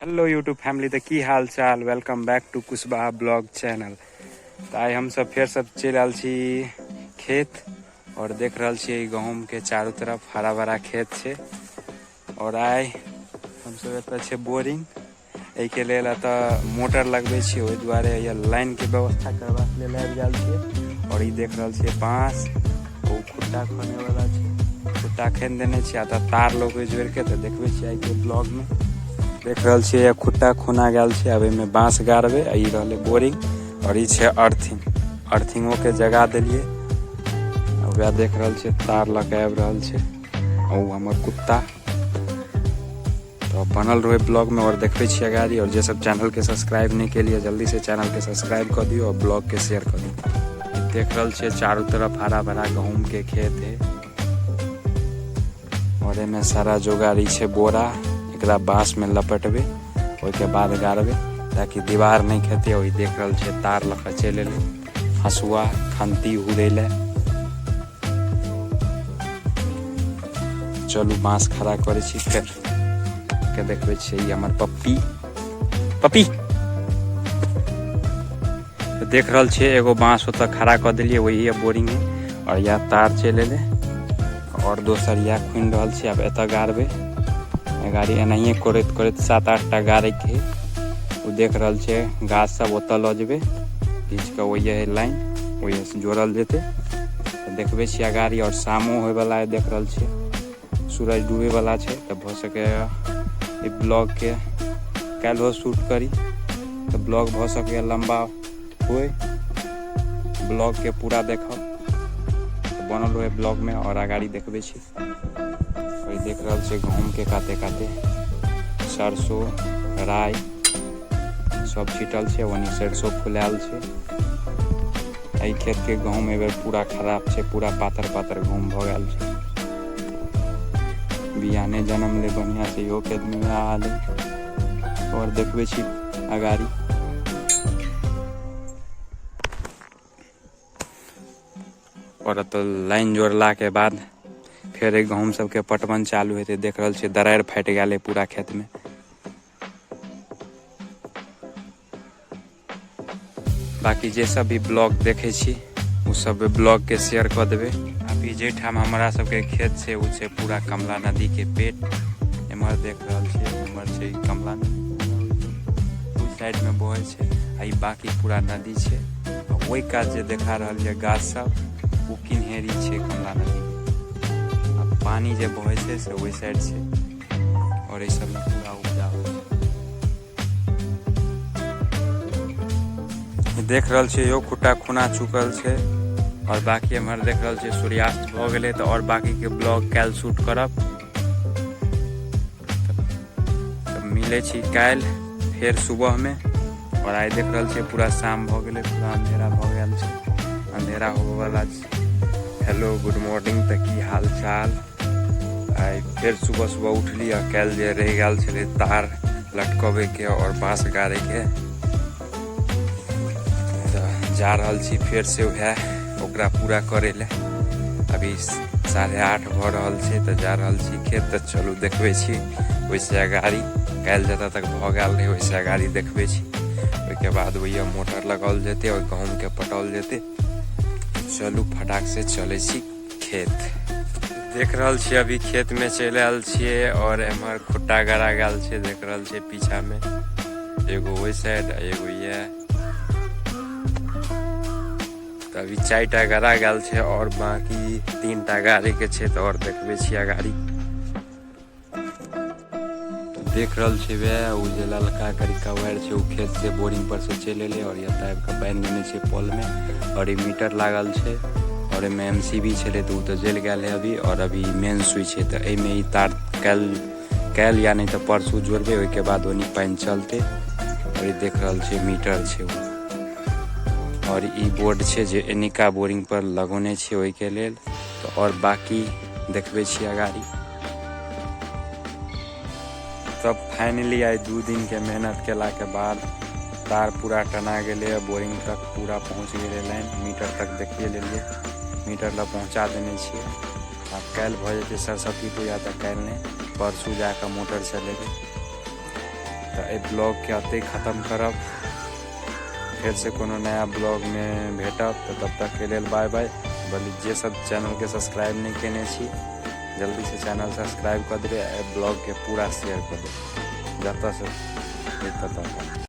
Hello YouTube family तो की हाल चाल। Welcome back to Kushwaha blog channel. तो आइ हम सब फिर सब चल आल छी खेत और देख रहा छे गहूम के चारों तरफ हरा भरा खेत छे। और आइ हम सब एत छे बोरिंग एहि के लेल मोटर लगबे छी, ओहि दुआरे या लाइन के व्यवस्था करबा के लेल आबि गेल छे। और ई देख रहा छे बांस ओ खुट्टा खने वाला छे, खुट्टा खन देने छे। तार लोग जोड़ के तो देखबे छी आइ के ब्लॉग में। देख रहा छे खुट्टा खुना गया छे, अब में बांस गाड़बे। ई रहले बोरिंग और ई छे अर्थिंग, अर्थिंगों के जगा दिलिए। वह देख रहा छे तार लगे आबि रहल छे और हमर कुत्ता। तो बनल रहे ब्लॉग में और देखबे छी गाड़ी। और जे सब चैनल के सब्सक्राइब नहीं के लिए जल्दी से चैनल के सब्सक्राइब कर दियो और ब्लॉग के शेयर कर दियो। देख रहा छे चारों तरफ हरा भरा गहूम के खेत है और एमे सारा जोगाड़ी छे बोरा। एकरा बांस में लपेटबे, ओके बाद गाड़बे ताकि दीवार नहीं खेते। वही देख रहा छे तार लखा चले हसुआ खंती उड़ेले। चलू बांस खड़ा करे छी फिर के देखबे छी हमर पप्पी पप्पी। तो देख रहा छे एगो बांस होता खड़ा कर दिलिए, वही है बोरिंग है। और या तार चले ले और दोसर या खुन रहल छे। अब एत गाड़बे गाड़ी एनाहिए करत करत 7-8 टा गाड़ी के वो देख रहा छे गाछ सब ओत ल जेबे खींच के वही है लाइन, वही से जोड़ल जेते। तो देखबे छिया गाड़ी और शामो होय वाला है। देख रहा छे सूरज डूबे वाला छे। तो भ सके ई ब्लॉग के काल्हो शूट करी तो ब्लॉग भ सके लंबा होए। ब्लॉग के पूरा देखब तो बनल रहे ब्लॉग में। और आगाड़ी देखबे छी वही देख रहा छे गहूम के काते काते सरसों राई सब छिटल छे। वनी सरसों फुलाल छे। एहि खेत के गहूम एबेर पूरा खराब छे, पूरा पातर पातर गहूम भ गेल छे। बियाने जन्म ले बढ़िया से इहो खेत में आ ले। और देखबे छी अगाड़ी और तो लाइन जोड़ला के बाद फिर गहूम सबके पटवन चालू हेते। देख रहा छे दरार फाट गए पूरा खेत में। बाकी जे सब भी ब्लॉग देखे छी उ सब ब्लॉग के शेयर कर देबे। अभी जे ठाम हमारा सबके खेत छे उ छे पूरा कमला नदी के पेट। एमर देख रहा छे एमर छे कमला नदी, उस साइड में बहे छे। आई बाकी पूरा नदी छे। वही काज जे देखा रहल ये गाछ सब उ किन्हेरी छे कमला नदी। पानी जे बहे छे से वही साइड से और ये सब में पूरा उपजा हो। देख रहा छे यो खुट्टा खुना चुकल छे। और बाकी हमारे देख रहा छे सूर्यास्त भ गेले। तो और बाकी के ब्लॉग काल शूट करब। तब मिले छी काल फिर सुबह में। और आई देख रहा छे पूरा शाम भ गेले, पूरा अंधेरा भ गेल छे, अंधेरा होवे वाला छे। हेलो गुड मॉर्निंग, तो की हाल चाल। आई फिर सुबह सुबह उठली और कल जे रह गल छे तार लटकबे के और बांस गाड़े के। तो जा रहल छी फिर से वह ओकरा पूरा करे ले। अभी 8:30 भ रहल छे तो जा रहल छी खेत। तो चलू देखबे छी वैसे गाड़ी कल जतऽ तक भ गेल रहे वैसे गाड़ी देखबे छी। ओके बाद वही मोटर लगाल जेते और गहूम के पटाल जेते। चलू फटाक से चले छी खेत। देख रहा छे अभी खेत में चल आल छे और एमर खुट्टा गड़ा गल छे। देख रहा छे पीछा में एगो वही साइड एगो ये। तो अभी 4टा गड़ा गल छे और बाकी 3टा गाड़ी के छे। तो और देखबे छिया गाड़ी देख रहा छे वे उ जे ललका करिका वायर छे उ खेत से बोरिंग पर से चले ले। और ये टाइप का बांध देने छे पोल में। और ये मीटर लागल छे और एमे एमसीबी छले तो तो जल गया है अभी। और अभी मेन स्विच है तो एमे ही तार कल या नहीं तो परसों जोड़बे। ओके बाद ओनी पानी चलते। और ये देख रहा छे मीटर छे वो। और ई बोर्ड छे जे एनिका बोरिंग पर लगोने छे ओई के लेल। तो और बाकी देखबे छिया गाड़ी। तब फाइनली आई 2 दिन के मेहनत केला के बाद तार पूरा टना गए, बोरिंग तक पूरा पहुँच गए लाइन। मीटर तक देखिए लेलिए, मीटर ला पहुँचा देने छिए। अब कल भ जेते सरस्वती पूजा तो कल नहीं परसों जाकर मोटर चलेबे। तो ए ब्लॉग के आते खत्म करब, फिर से कोनो नया ब्लॉग में भेटब। तो तब तक के लेल बाय बाय। बोली जे सब चैनल के सब्सक्राइब नहीं केने छी जल्दी से चैनल सब्सक्राइब कर दे, ब्लॉग के पूरा शेयर कर दे जत से तक।